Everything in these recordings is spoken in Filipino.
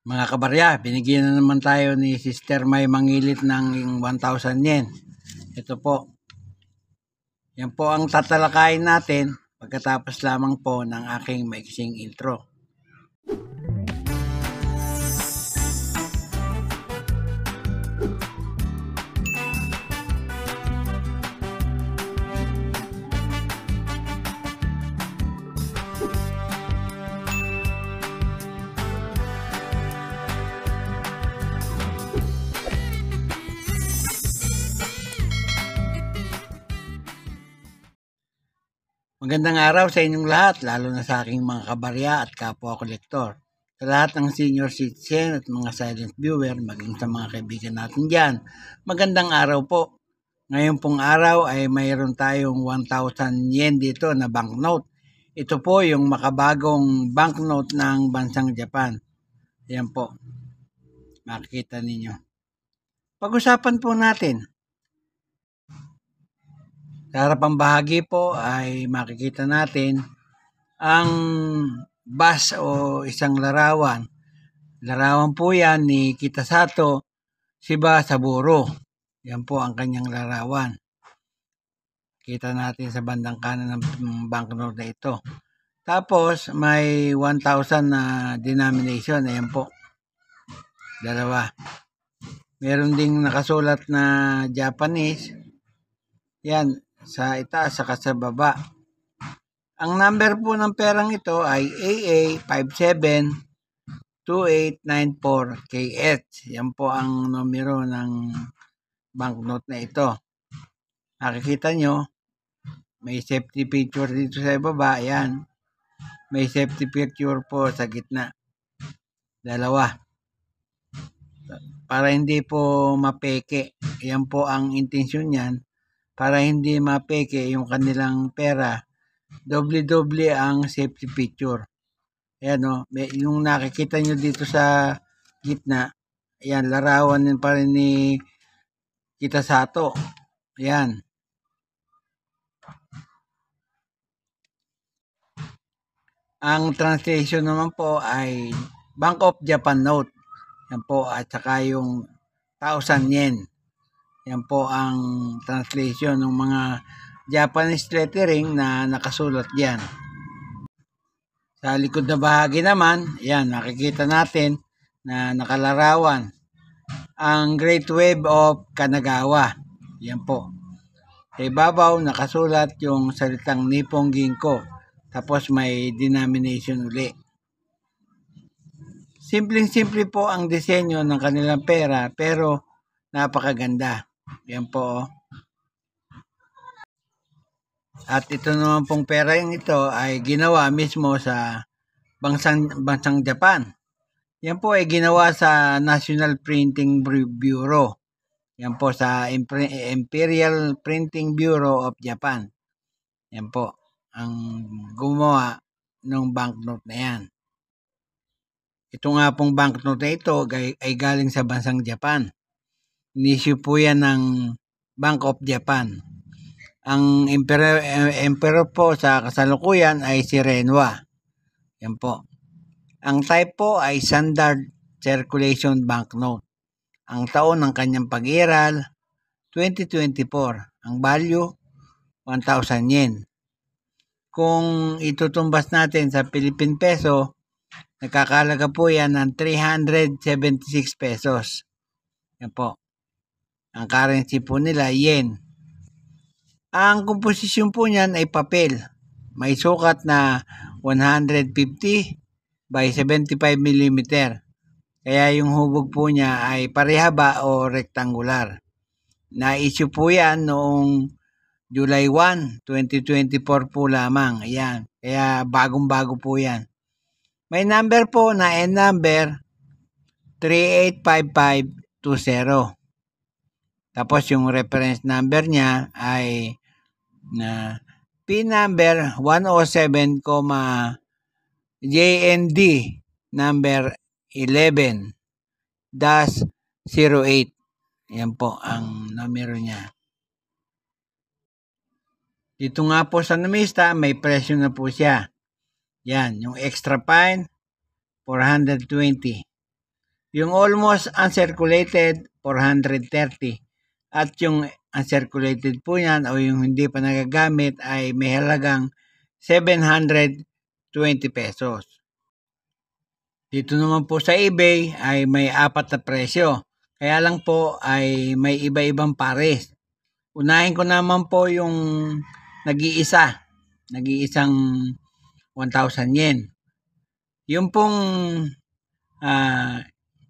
Mga kabarya, binigyan na naman tayo ni Sister May Mangilit ng 1,000 yen. Ito po. Yan po ang tatalakayin natin pagkatapos lamang po ng aking maiksing intro. Magandang araw sa inyong lahat, lalo na sa aking mga kabarya at kapwa kolektor. Sa lahat ng senior citizen at mga silent viewer, maging sa mga kaibigan natin dyan, magandang araw po. Ngayon pong araw ay mayroon tayong 1,000 yen dito na banknote. Ito po yung makabagong banknote ng bansang Japan. Ayan po, makikita ninyo. Pag-usapan po natin. Sa harapang bahagi po ay makikita natin ang bus o isang larawan. Larawan po yan ni Kitasato Shiba Saburo. Yan po ang kanyang larawan. Kita natin sa bandang kanan ng banknote na ito. Tapos may 1,000 na denomination. Ayan po. Dalawa. Meron ding nakasulat na Japanese. Yan. Sa itaas saka sa baba. Ang number po ng perang ito ay AA572894KH. Yan po ang numero ng banknote na ito. Nakikita nyo, may safety picture dito sa baba. Yan. May safety picture po sa gitna. Dalawa. Para hindi po mapeke. Yan po ang intensyon niyan. Para hindi mapeke yung kanilang pera, doble-doble ang safety picture. Ayan o, yung nakikita nyo dito sa gitna, ayan, larawan din pa rin ni Kitasato. Ayan. Ang translation naman po ay Bank of Japan note. Yan po, at saka yung 1,000 yen. Yan po ang translation ng mga Japanese lettering na nakasulat diyan. Sa likod na bahagi naman, yan, nakikita natin na nakalarawan ang Great Wave of Kanagawa. Yan po. Sa ibabaw, nakasulat yung salitang Nippon Ginko. Tapos may denomination uli. Simpleng-simple po ang disenyo ng kanilang pera, pero napakaganda. Yan po. At ito naman pong pera yung ito ay ginawa mismo sa bansang Japan. Yan po ay ginawa sa National Printing Bureau. Yan po sa Imperial Printing Bureau of Japan. Yan po ang gumawa ng banknote na yan. Ito nga pong banknote na ito ay galing sa bansang Japan. Inisyu po yan ng Bank of Japan. Ang emperor po sa kasalukuyan ay si Renwa. Yan po. Ang type po ay Standard Circulation Banknote. Ang taon ng kanyang pag-iral, 2024. Ang value, 1,000 yen. Kung itutumbas natin sa Philippine peso, nakakalaga po yan ng 376 pesos. Yan po. Ang currency po nila, yen. Ang komposisyon po niyan ay papel. May sukat na 150 by 75 mm. Kaya yung hubog po niya ay parehaba o rectangular. Na-issue po yan noong July 1, 2024 po lamang. Ayan. Kaya bagong-bago po yan. May number po na N number 385520. Tapos yung reference number niya ay na P number 107, JND number 11-08. Yan po ang numero niya. Dito nga po sa numista, may presyo na po siya. Yan, yung extra fine, 420. Yung almost uncirculated, 430. At yung uncirculated po yan o yung hindi pa nagagamit ay may halagang 720 pesos. Dito naman po sa eBay ay may 4 na presyo. Kaya lang po ay may iba-ibang pares. Unahin ko naman po yung nag-iisang 1,000 yen. Yung pong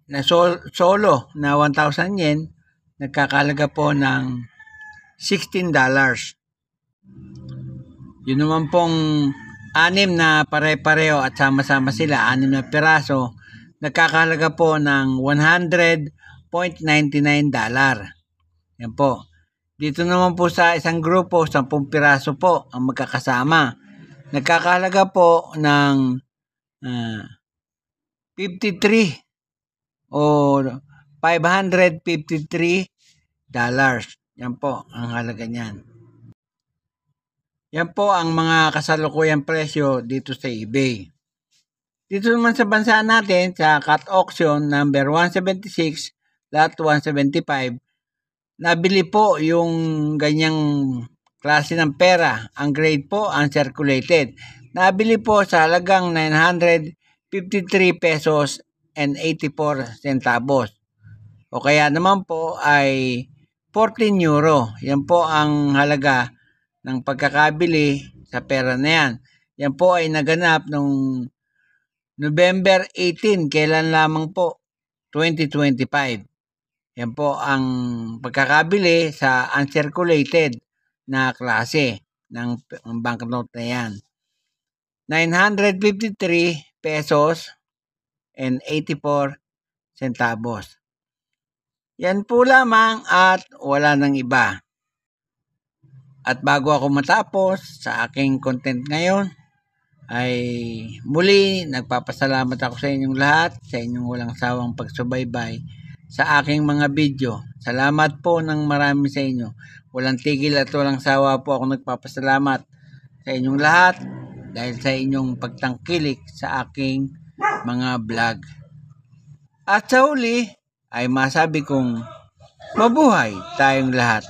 na solo na 1,000 yen, nagkakalaga po ng $16. Yun naman pong 6 na pare-pareho at sama-sama sila, 6 na piraso, nagkakalaga po ng $100.99. Yan po. Dito naman po sa isang grupo, 10 piraso po ang magkakasama. Nagkakalaga po ng 53 o $553. Yan po ang halaga niyan. Yan po ang mga kasalukuyang presyo dito sa eBay. Dito naman sa bansa natin, sa cat auction number 176, lot 175, nabili po yung ganyang klase ng pera. Ang grade po, uncirculated. Nabili po sa halagang 953 pesos and 84 centavos. O kaya naman po ay 14 euro. Yan po ang halaga ng pagkakabili sa pera na yan. Yan po ay naganap noong November 18, kailan lamang po, 2025. Yan po ang pagkakabili sa uncirculated na klase ng banknote na yan. 953 pesos and 84 centavos. Yan po lamang at wala nang iba. At bago ako matapos sa aking content ngayon, ay muli nagpapasalamat ako sa inyong lahat, sa inyong walang sawang pagsubaybay sa aking mga video. Salamat po ng marami sa inyo. Walang tigil at walang sawa po ako nagpapasalamat sa inyong lahat dahil sa inyong pagtangkilik sa aking mga vlog. At sa huli ay masabi kong mabuhay tayong lahat.